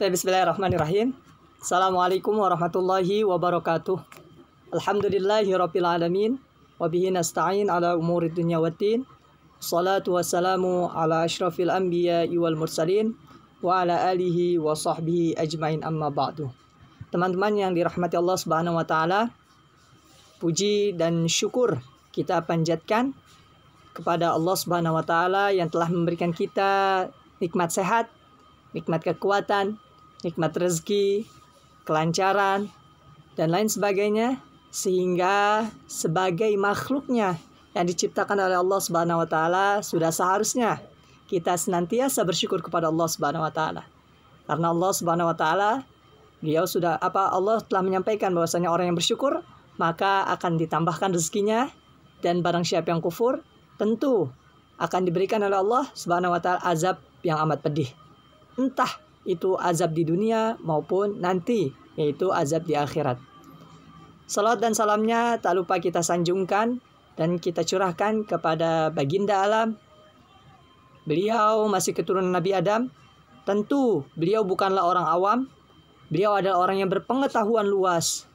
Bismillahirrahmanirrahim. Assalamualaikum warahmatullahi wabarakatuh. Alhamdulillahirabbil alamin wa bihi nasta'in ala umuri dunya waddin. Shalatu wassalamu ala asyrafil anbiya'i wal mursalin wa ala alihi wa sahbihi ajmain, amma ba'du. Teman-teman yang dirahmati Allah Subhanahu wa taala, puji dan syukur kita panjatkan kepada Allah Subhanahu wa taala yang telah memberikan kita nikmat sehat, nikmat kekuatan, nikmat rezeki, kelancaran, dan lain sebagainya, sehingga sebagai makhluknya yang diciptakan oleh Allah Subhanahu wa taala sudah seharusnya kita senantiasa bersyukur kepada Allah Subhanahu wa taala. Karena Allah Subhanahu wa taala, Allah telah menyampaikan bahwasanya orang yang bersyukur maka akan ditambahkan rezekinya, dan barang siapa yang kufur tentu akan diberikan oleh Allah Subhanahu wa taala azab yang amat pedih. Entah itu azab di dunia maupun nanti, yaitu azab di akhirat. Salawat dan salamnya tak lupa kita sanjungkan dan kita curahkan kepada baginda alam. Beliau masih keturunan Nabi Adam. Tentu beliau bukanlah orang awam. Beliau adalah orang yang berpengetahuan luas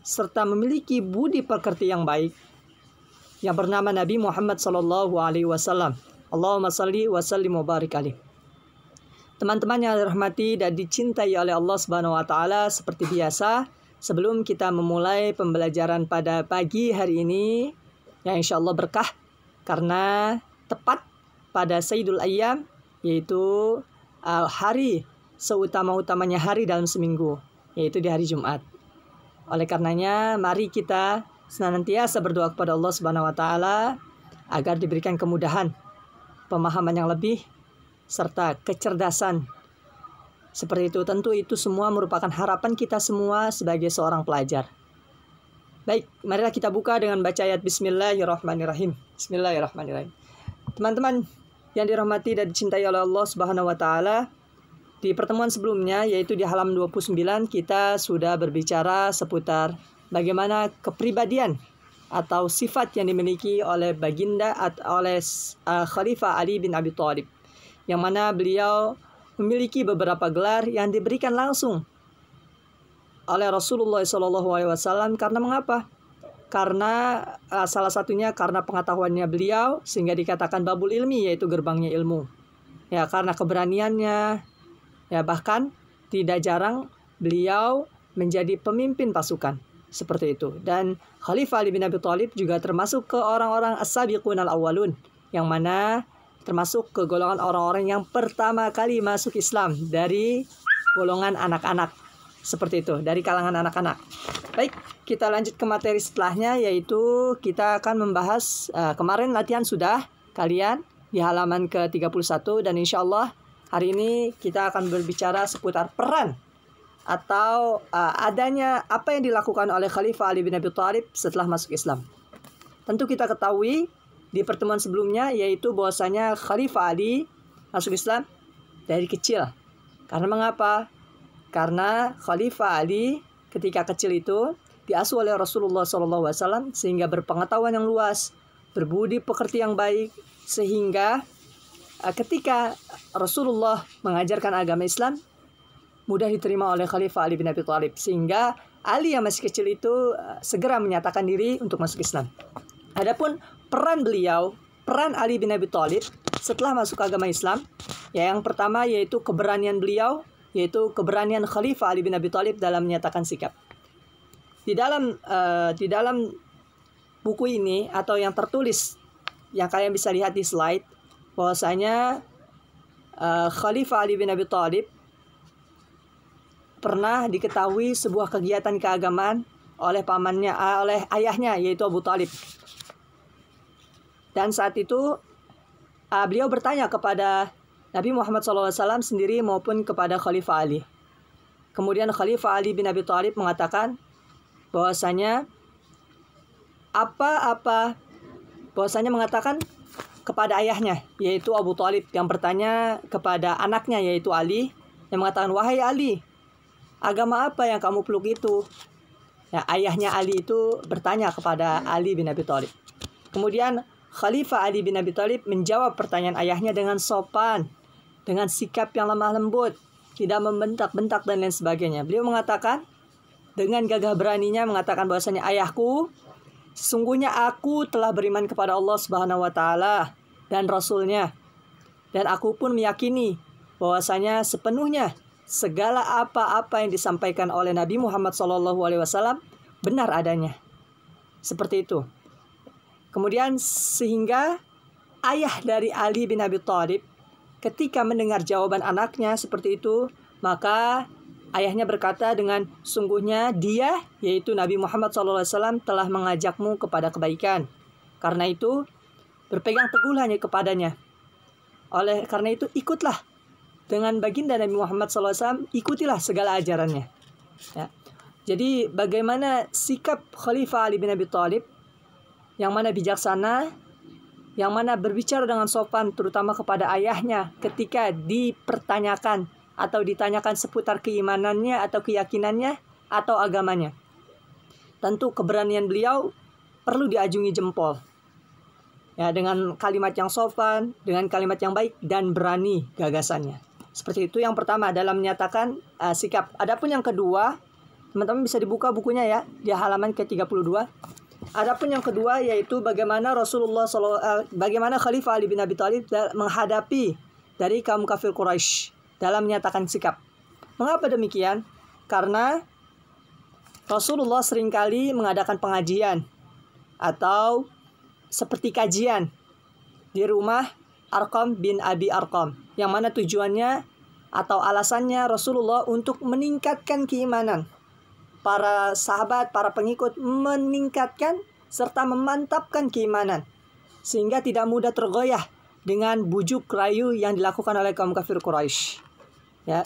serta memiliki budi pekerti yang baik, yang bernama Nabi Muhammad SAW. Allahumma salli wa sallim wa barik alaih. Teman-teman yang dirahmati dan dicintai oleh Allah Subhanahu wa taala, seperti biasa, sebelum kita memulai pembelajaran pada pagi hari ini, yang insya Allah berkah karena tepat pada Sayyidul Ayyam, yaitu hari seutama-utamanya hari dalam seminggu, yaitu di hari Jumat. Oleh karenanya, mari kita senantiasa berdoa kepada Allah Subhanahu wa taala agar diberikan kemudahan, pemahaman yang lebih, serta kecerdasan. Seperti itu, tentu itu semua merupakan harapan kita semua sebagai seorang pelajar. Baik, marilah kita buka dengan baca ayat Bismillahirrahmanirrahim. Bismillahirrahmanirrahim. Teman-teman yang dirahmati dan dicintai oleh Allah Subhanahu wa taala, di pertemuan sebelumnya, yaitu di halaman 29, kita sudah berbicara seputar bagaimana kepribadian atau sifat yang dimiliki oleh Khalifah Ali bin Abi Thalib, yang mana beliau memiliki beberapa gelar yang diberikan langsung oleh Rasulullah SAW. Karena mengapa? Karena salah satunya karena pengetahuannya beliau, sehingga dikatakan babul ilmi, yaitu gerbangnya ilmu. Ya, karena keberaniannya, ya bahkan tidak jarang beliau menjadi pemimpin pasukan seperti itu. Dan Khalifah Ali bin Abi Thalib juga termasuk ke orang-orang as-sabiqun al-awwalun, yang mana termasuk ke golongan orang-orang yang pertama kali masuk Islam dari golongan anak-anak. Seperti itu, dari kalangan anak-anak. Baik, kita lanjut ke materi setelahnya, yaitu kita akan membahas, kemarin latihan sudah kalian di halaman ke-31, dan insya Allah hari ini kita akan berbicara seputar peran atau adanya apa yang dilakukan oleh Khalifah Ali bin Abi Thalib setelah masuk Islam. Tentu kita ketahui di pertemuan sebelumnya, yaitu bahwasanya Khalifah Ali masuk Islam dari kecil. Karena mengapa? Karena Khalifah Ali ketika kecil itu diasuh oleh Rasulullah SAW, sehingga berpengetahuan yang luas, berbudi pekerti yang baik, sehingga ketika Rasulullah mengajarkan agama Islam mudah diterima oleh Khalifah Ali bin Abi Thalib, sehingga Ali yang masih kecil itu segera menyatakan diri untuk masuk Islam. Adapun peran Ali bin Abi Thalib setelah masuk agama Islam, ya, yang pertama yaitu keberanian beliau, yaitu keberanian Khalifah Ali bin Abi Thalib dalam menyatakan sikap. Di dalam buku ini atau yang tertulis yang kalian bisa lihat di slide, bahwasanya Khalifah Ali bin Abi Thalib pernah diketahui sebuah kegiatan keagamaan oleh ayahnya, yaitu Abu Thalib. Dan saat itu beliau bertanya kepada Nabi Muhammad SAW sendiri maupun kepada Khalifah Ali. Kemudian Khalifah Ali bin Abi Thalib mengatakan bahwasanya mengatakan kepada ayahnya, yaitu Abu Thalib, yang bertanya kepada anaknya, yaitu Ali, yang mengatakan, "Wahai Ali, agama apa yang kamu peluk itu?" Ya, ayahnya Ali itu bertanya kepada Ali bin Abi Thalib. Kemudian Khalifah Ali bin Abi Thalib menjawab pertanyaan ayahnya dengan sopan, dengan sikap yang lemah lembut, tidak membentak-bentak dan lain sebagainya. Beliau mengatakan dengan gagah beraninya mengatakan bahwasanya ayahku, sesungguhnya aku telah beriman kepada Allah Subhanahu wa taala dan Rasul-Nya. Dan aku pun meyakini bahwasanya sepenuhnya segala apa-apa yang disampaikan oleh Nabi Muhammad SAW benar adanya. Seperti itu. Kemudian sehingga ayah dari Ali bin Abi Thalib ketika mendengar jawaban anaknya seperti itu, maka ayahnya berkata dengan sungguhnya dia, yaitu Nabi Muhammad SAW telah mengajakmu kepada kebaikan. Karena itu berpegang teguhlah kepadanya. Oleh karena itu ikutlah dengan baginda Nabi Muhammad SAW, ikutilah segala ajarannya. Ya. Jadi bagaimana sikap Khalifah Ali bin Abi Thalib yang mana bijaksana, yang mana berbicara dengan sopan terutama kepada ayahnya ketika dipertanyakan atau ditanyakan seputar keimanannya atau keyakinannya atau agamanya. Tentu keberanian beliau perlu diajungi jempol. Ya, dengan kalimat yang sopan, dengan kalimat yang baik dan berani gagasannya. Seperti itu yang pertama dalam menyatakan sikap. Adapun yang kedua, teman-teman bisa dibuka bukunya ya di halaman ke-32. Adapun yang kedua yaitu bagaimana bagaimana Khalifah Ali bin Abi Thalib menghadapi dari kaum kafir Quraisy dalam menyatakan sikap. Mengapa demikian? Karena Rasulullah seringkali mengadakan pengajian atau seperti kajian di rumah Arqam bin Abi Arqam, yang mana tujuannya atau alasannya Rasulullah untuk meningkatkan keimanan para sahabat, para pengikut, meningkatkan serta memantapkan keimanan sehingga tidak mudah tergoyah dengan bujuk rayu yang dilakukan oleh kaum kafir Quraisy. Ya.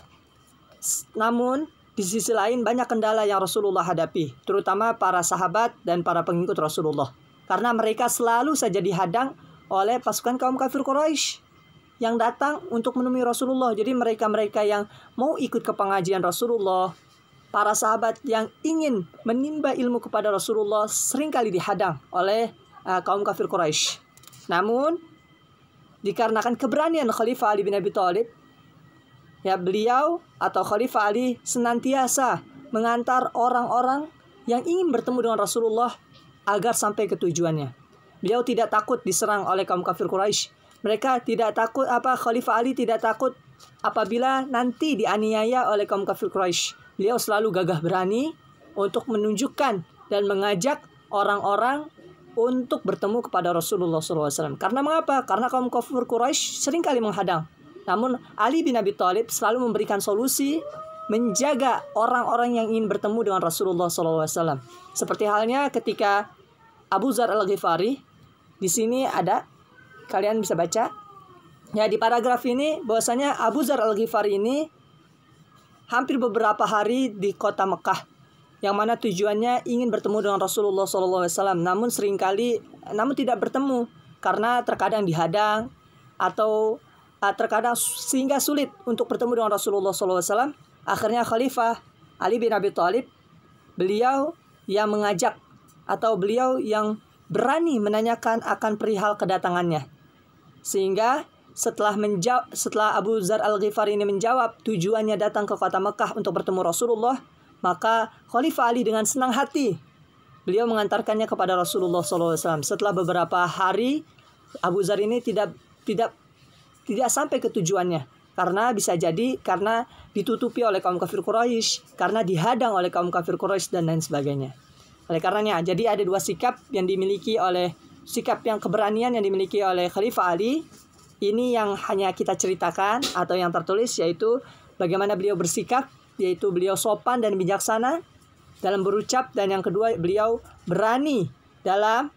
Namun di sisi lain banyak kendala yang Rasulullah hadapi, terutama para sahabat dan para pengikut Rasulullah. Karena mereka selalu saja dihadang oleh pasukan kaum kafir Quraisy yang datang untuk menemui Rasulullah. Jadi mereka-mereka yang mau ikut ke pengajian Rasulullah, para sahabat yang ingin menimba ilmu kepada Rasulullah seringkali dihadang oleh kaum kafir Quraisy. Namun dikarenakan keberanian Khalifah Ali bin Abi Thalib, ya beliau atau Khalifah Ali senantiasa mengantar orang-orang yang ingin bertemu dengan Rasulullah agar sampai ke tujuannya. Beliau tidak takut diserang oleh kaum kafir Quraisy. Mereka tidak takut Khalifah Ali tidak takut apabila nanti dianiaya oleh kaum kafir Quraisy. Beliau selalu gagah berani untuk menunjukkan dan mengajak orang-orang untuk bertemu kepada Rasulullah SAW. Karena mengapa? Karena kaum kafir Quraisy seringkali menghadang. Namun Ali bin Abi Thalib selalu memberikan solusi, menjaga orang-orang yang ingin bertemu dengan Rasulullah SAW. Seperti halnya ketika Abu Dzar Al-Ghifari, di sini ada, kalian bisa baca. Ya, di paragraf ini bahwasanya Abu Dzar Al-Ghifari ini hampir beberapa hari di kota Mekah, yang mana tujuannya ingin bertemu dengan Rasulullah SAW. Namun tidak bertemu karena terkadang dihadang atau terkadang sehingga sulit untuk bertemu dengan Rasulullah SAW. Akhirnya Khalifah Ali bin Abi Thalib, beliau yang mengajak atau beliau yang berani menanyakan akan perihal kedatangannya. Sehingga setelah Abu Dzar Al-Ghifari ini menjawab tujuannya datang ke kota Mekah untuk bertemu Rasulullah, maka Khalifah Ali dengan senang hati beliau mengantarkannya kepada Rasulullah SAW. Setelah beberapa hari, Abu Dzar ini tidak sampai ke tujuannya, karena bisa jadi karena ditutupi oleh kaum kafir Quraisy, karena dihadang oleh kaum kafir Quraisy dan lain sebagainya. Oleh karenanya, jadi ada dua sikap yang dimiliki oleh keberanian yang dimiliki oleh Khalifah Ali. Ini yang hanya kita ceritakan atau yang tertulis, yaitu bagaimana beliau bersikap, yaitu beliau sopan dan bijaksana dalam berucap, dan yang kedua beliau berani dalam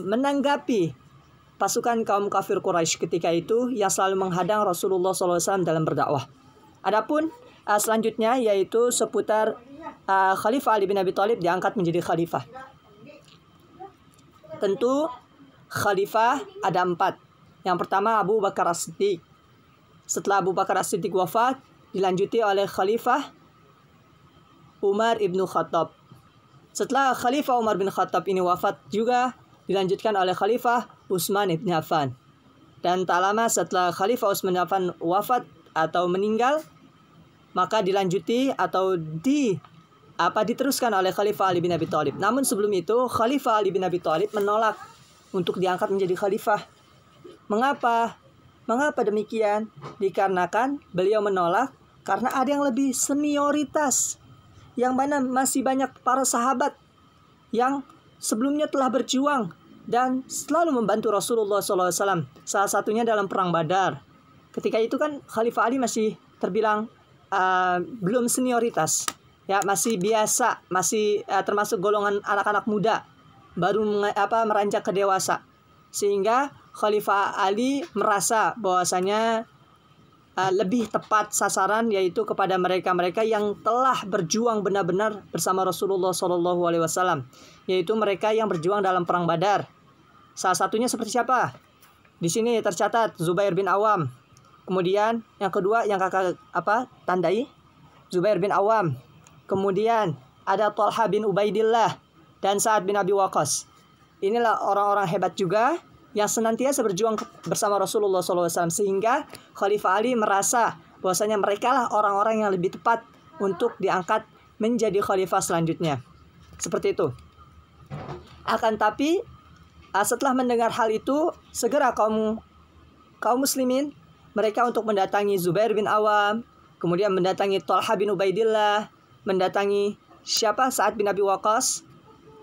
menanggapi pasukan kaum kafir Quraisy ketika itu yang selalu menghadang Rasulullah SAW dalam berdakwah. Adapun selanjutnya yaitu seputar Khalifah Ali bin Abi Thalib diangkat menjadi khalifah. Tentu khalifah ada 4. Yang pertama Abu Bakar As-Siddiq. Setelah Abu Bakar As-Siddiq wafat, dilanjuti oleh Khalifah Umar ibn Khattab. Setelah Khalifah Umar bin Khattab ini wafat juga, dilanjutkan oleh Khalifah Utsman ibn Affan. Dan tak lama setelah Khalifah Utsman bin Affan wafat atau meninggal, maka dilanjuti atau diteruskan oleh Khalifah Ali bin Abi Thalib. Namun sebelum itu Khalifah Ali bin Abi Thalib menolak untuk diangkat menjadi khalifah. Mengapa? Mengapa demikian? Dikarenakan beliau menolak karena ada yang lebih senioritas, yang mana masih banyak para sahabat yang sebelumnya telah berjuang dan selalu membantu Rasulullah SAW. Salah satunya dalam perang Badar. Ketika itu kan Khalifah Ali masih terbilang belum senioritas, ya, masih biasa, masih termasuk golongan anak-anak muda, baru meranjak ke dewasa. Sehingga Khalifah Ali merasa bahwasanya lebih tepat sasaran yaitu kepada mereka-mereka yang telah berjuang benar-benar bersama Rasulullah SAW, yaitu mereka yang berjuang dalam perang Badar. Salah satunya seperti siapa? Di sini tercatat Zubair bin Awam. Kemudian yang kedua yang kakak tandai, Zubair bin Awam. Kemudian ada Thalha bin Ubaidillah dan Sa'ad bin Abi Waqqas. Inilah orang-orang hebat juga yang senantiasa berjuang bersama Rasulullah SAW, sehingga Khalifah Ali merasa bahwasanya mereka lah orang-orang yang lebih tepat untuk diangkat menjadi khalifah selanjutnya. Seperti itu. Akan tapi setelah mendengar hal itu, segera kaum muslimin mereka untuk mendatangi Zubair bin Awam, kemudian mendatangi Thalha bin Ubaidillah, mendatangi siapa? Sa'ad bin Abi Waqqas.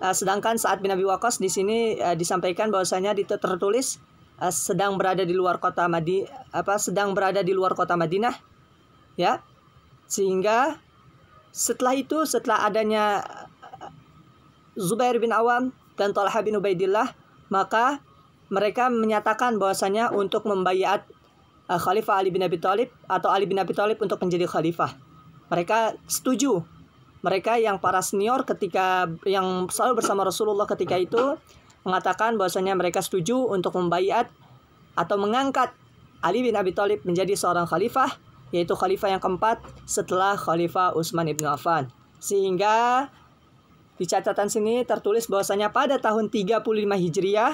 Sedangkan Sa'ad bin Abi Waqqas di sini disampaikan bahwasanya tertulis sedang berada di luar kota Madinah, ya. Sehingga setelah adanya Zubair bin Awam dan Thalha bin Ubaidillah, maka mereka menyatakan bahwasanya untuk membaiat Khalifah Ali bin Abi Thalib atau Ali bin Abi Thalib untuk menjadi khalifah. Mereka setuju. Mereka yang para senior yang selalu bersama Rasulullah ketika itu mengatakan bahwasanya mereka setuju untuk membaiat atau mengangkat Ali bin Abi Thalib menjadi seorang khalifah, yaitu khalifah yang keempat setelah Khalifah Utsman ibn Affan. Sehingga di catatan sini tertulis bahwasanya pada tahun 35 Hijriah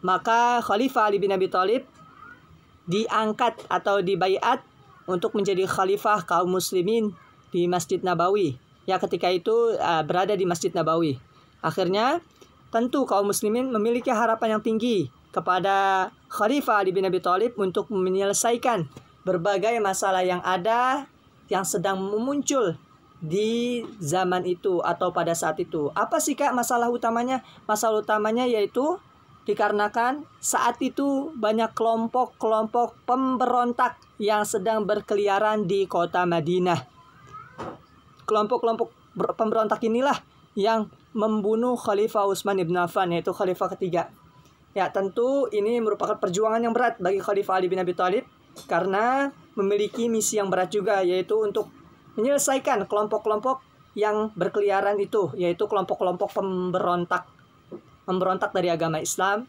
maka Khalifah Ali bin Abi Thalib diangkat atau dibaiat untuk menjadi khalifah kaum muslimin di Masjid Nabawi. Ya, ketika itu berada di Masjid Nabawi. Akhirnya tentu kaum muslimin memiliki harapan yang tinggi kepada Khalifah Ali bin Abi Thalib untuk menyelesaikan berbagai masalah yang ada yang sedang muncul di zaman itu atau pada saat itu. Apa sih Kak masalah utamanya? Masalah utamanya yaitu dikarenakan saat itu banyak kelompok-kelompok pemberontak yang sedang berkeliaran di kota Madinah. Kelompok-kelompok pemberontak inilah yang membunuh Khalifah Utsman ibn Affan, yaitu khalifah ketiga. Ya, tentu ini merupakan perjuangan yang berat bagi Khalifah Ali bin Abi Thalib karena memiliki misi yang berat juga, yaitu untuk menyelesaikan kelompok-kelompok yang berkeliaran itu, yaitu kelompok-kelompok memberontak dari agama Islam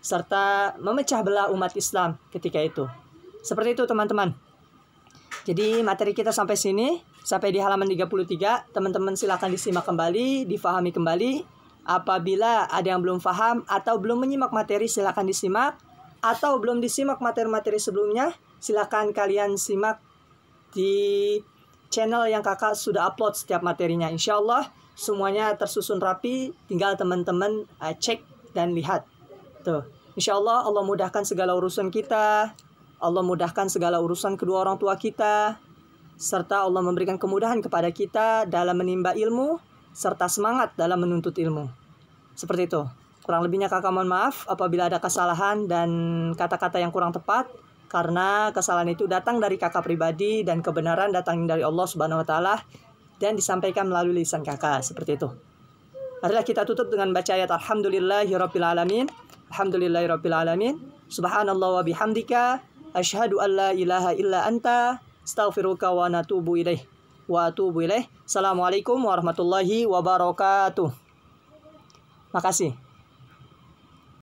serta memecah belah umat Islam ketika itu. Seperti itu teman-teman. Jadi materi kita sampai sini, sampai di halaman 33. Teman-teman silakan disimak kembali, difahami kembali. Apabila ada yang belum paham atau belum menyimak materi, silakan disimak. Atau belum disimak materi-materi sebelumnya, silakan kalian simak di channel yang kakak sudah upload setiap materinya. Insya Allah semuanya tersusun rapi, tinggal teman-teman cek dan lihat. Tuh, insya Allah Allah mudahkan segala urusan kita, Allah mudahkan segala urusan kedua orang tua kita, serta Allah memberikan kemudahan kepada kita dalam menimba ilmu, serta semangat dalam menuntut ilmu. Seperti itu. Kurang lebihnya kakak mohon maaf apabila ada kesalahan dan kata-kata yang kurang tepat, karena kesalahan itu datang dari kakak pribadi dan kebenaran datang dari Allah Subhanahu wa Ta'ala dan disampaikan melalui lisan kakak. Seperti itu. Marilah kita tutup dengan baca ayat Alhamdulillahirabbil alamin. Alhamdulillahirabbil alamin. Subhanallah wa bihamdika asyhadu an la ilaha illa anta astaghfiruka wa atubu ilaih. Assalamualaikum warahmatullahi wabarakatuh. Makasih.